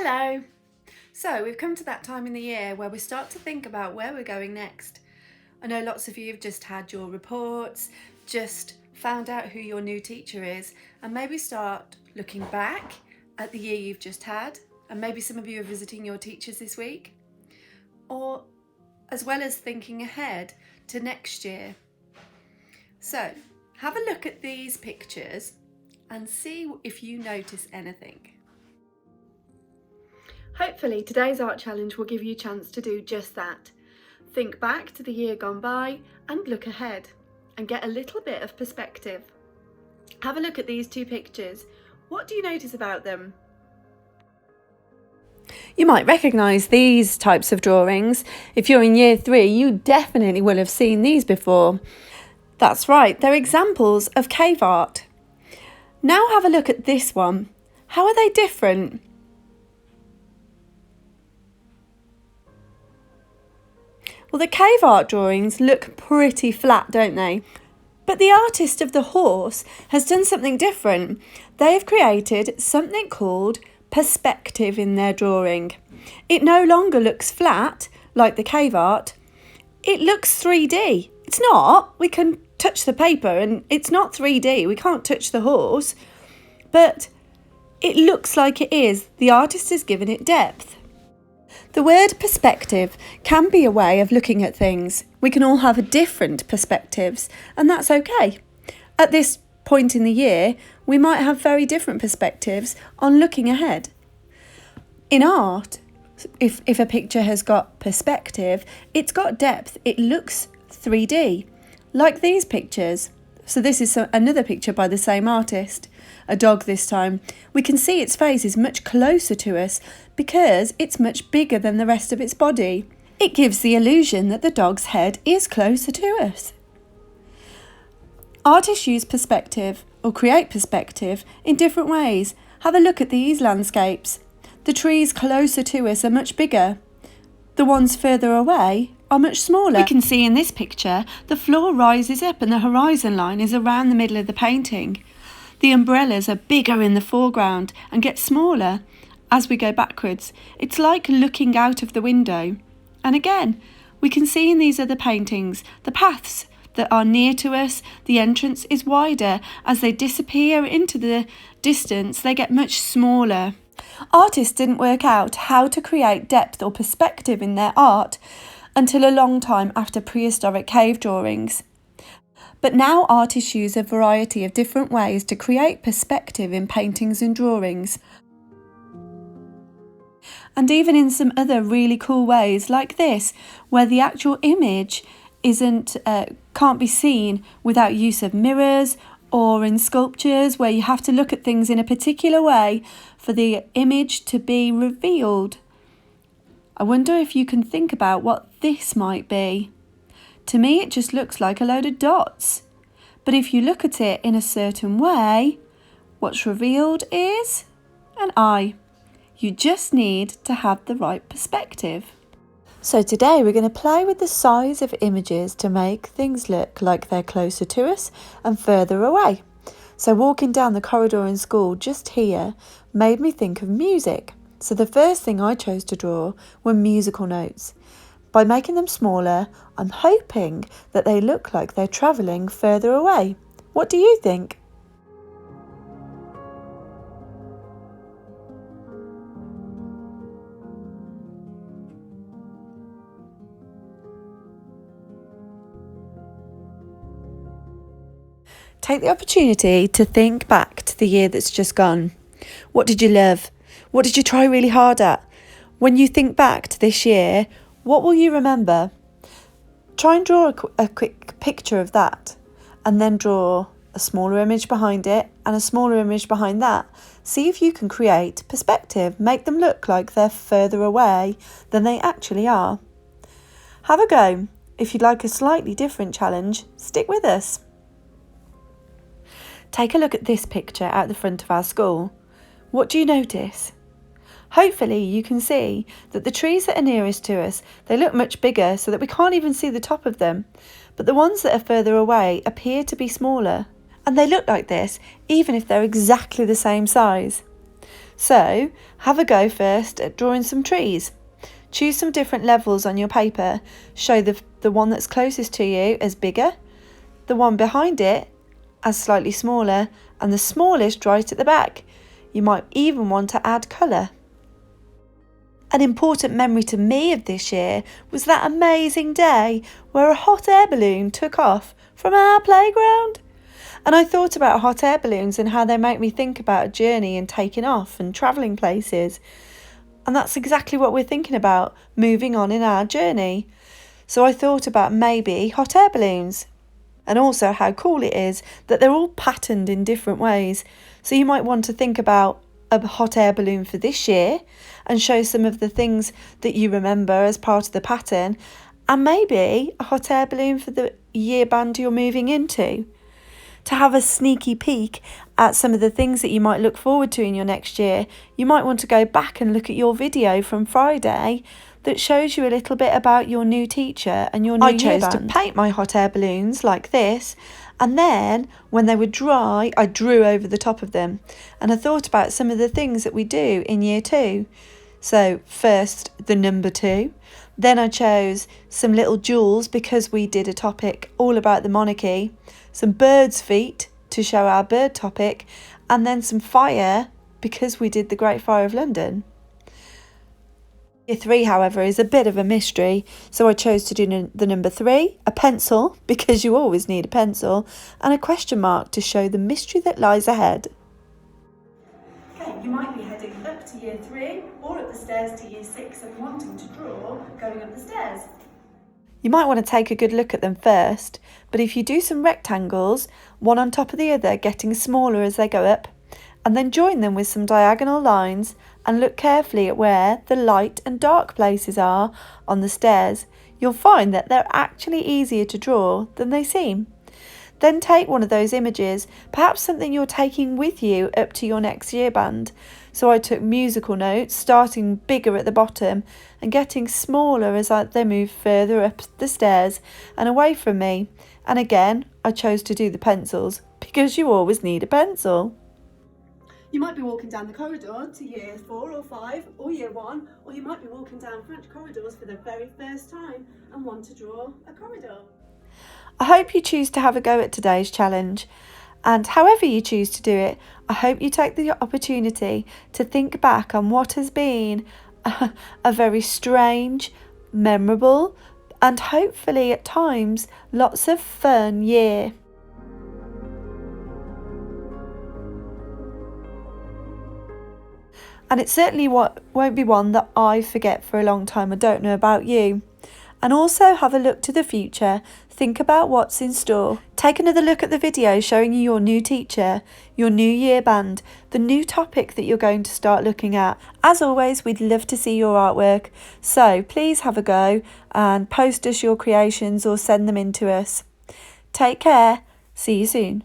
Hello! So we've come to that time in the year where we start to think about where we're going next. I know lots of you have just had your reports, just found out who your new teacher is, and maybe start looking back at the year you've just had, and maybe some of you are visiting your teachers this week, or as well as thinking ahead to next year. So have a look at these pictures and see if you notice anything. Hopefully today's art challenge will give you a chance to do just that. Think back to the year gone by and look ahead and get a little bit of perspective. Have a look at these two pictures. What do you notice about them? You might recognise these types of drawings. If you're in year 3, you definitely will have seen these before. That's right, they're examples of cave art. Now have a look at this one. How are they different? Well, the cave art drawings look pretty flat, don't they? But the artist of the horse has done something different. They have created something called perspective in their drawing. It no longer looks flat like the cave art. It looks 3D. It's not. We can touch the paper and it's not 3D. We can't touch the horse. But it looks like it is. The artist has given it depth. The word perspective can be a way of looking at things. We can all have different perspectives, and that's okay. At this point in the year, we might have very different perspectives on looking ahead. In art, if a picture has got perspective, it's got depth. It looks 3D, like these pictures. So this is another picture by the same artist, a dog this time. We can see its face is much closer to us because it's much bigger than the rest of its body. It gives the illusion that the dog's head is closer to us. Artists use perspective or create perspective in different ways. Have a look at these landscapes. The trees closer to us are much bigger. The ones further away are much smaller. We can see in this picture the floor rises up and the horizon line is around the middle of the painting. The umbrellas are bigger in the foreground and get smaller as we go backwards. It's like looking out of the window. And again, we can see in these other paintings the paths that are near to us. The entrance is wider. As they disappear into the distance, they get much smaller. Artists didn't work out how to create depth or perspective in their art until a long time after prehistoric cave drawings. But now artists use a variety of different ways to create perspective in paintings and drawings. And even in some other really cool ways like this, where the actual image can't be seen without use of mirrors, or in sculptures where you have to look at things in a particular way for the image to be revealed. I wonder if you can think about what this might be. To me, it just looks like a load of dots. But if you look at it in a certain way, what's revealed is an eye. You just need to have the right perspective. So today we're going to play with the size of images to make things look like they're closer to us and further away. So walking down the corridor in school just here made me think of music. So the first thing I chose to draw were musical notes. By making them smaller, I'm hoping that they look like they're travelling further away. What do you think? Take the opportunity to think back to the year that's just gone. What did you love? What did you try really hard at? When you think back to this year, what will you remember? Try and draw a quick picture of that, and then draw a smaller image behind it and a smaller image behind that. See if you can create perspective. Make them look like they're further away than they actually are. Have a go. If you'd like a slightly different challenge, stick with us. Take a look at this picture out the front of our school. What do you notice? Hopefully you can see that the trees that are nearest to us, they look much bigger so that we can't even see the top of them. But the ones that are further away appear to be smaller. And they look like this even if they're exactly the same size. So have a go first at drawing some trees. Choose some different levels on your paper. Show the one that's closest to you as bigger, the one behind it as slightly smaller, and the smallest right at the back. You might even want to add colour. An important memory to me of this year was that amazing day where a hot air balloon took off from our playground. And I thought about hot air balloons and how they make me think about a journey and taking off and travelling places. And that's exactly what we're thinking about, moving on in our journey. So I thought about maybe hot air balloons. And also how cool it is that they're all patterned in different ways. So you might want to think about a hot air balloon for this year and show some of the things that you remember as part of the pattern, and maybe a hot air balloon for the year band you're moving into. To have a sneaky peek at some of the things that you might look forward to in your next year, you might want to go back and look at your video from Friday that shows you a little bit about your new teacher and your new year band. I chose to paint my hot air balloons like this, and then when they were dry, I drew over the top of them. And I thought about some of the things that we do in year 2. So first, the number 2. Then I chose some little jewels because we did a topic all about the monarchy. Some birds' feet to show our bird topic. And then some fire because we did the Great Fire of London. Year 3, however, is a bit of a mystery, so I chose to do the number 3, a pencil, because you always need a pencil, and a question mark to show the mystery that lies ahead. Okay, you might be heading up to year 3 or up the stairs to year 6 and wanting to draw going up the stairs. You might want to take a good look at them first, but if you do some rectangles, one on top of the other, getting smaller as they go up, and then join them with some diagonal lines and look carefully at where the light and dark places are on the stairs, you'll find that they're actually easier to draw than they seem. Then take one of those images, perhaps something you're taking with you up to your next year band. So I took musical notes, starting bigger at the bottom and getting smaller as they move further up the stairs and away from me. And again, I chose to do the pencils because you always need a pencil. You might be walking down the corridor to year 4 or 5 or year 1, or you might be walking down French corridors for the very first time and want to draw a corridor. I hope you choose to have a go at today's challenge, and however you choose to do it, I hope you take the opportunity to think back on what has been a very strange, memorable, and hopefully at times lots of fun year. And it certainly won't be one that I forget for a long time. I don't know about you. And also have a look to the future. Think about what's in store. Take another look at the video showing you your new teacher, your new year band, the new topic that you're going to start looking at. As always, we'd love to see your artwork. So please have a go and post us your creations or send them in to us. Take care. See you soon.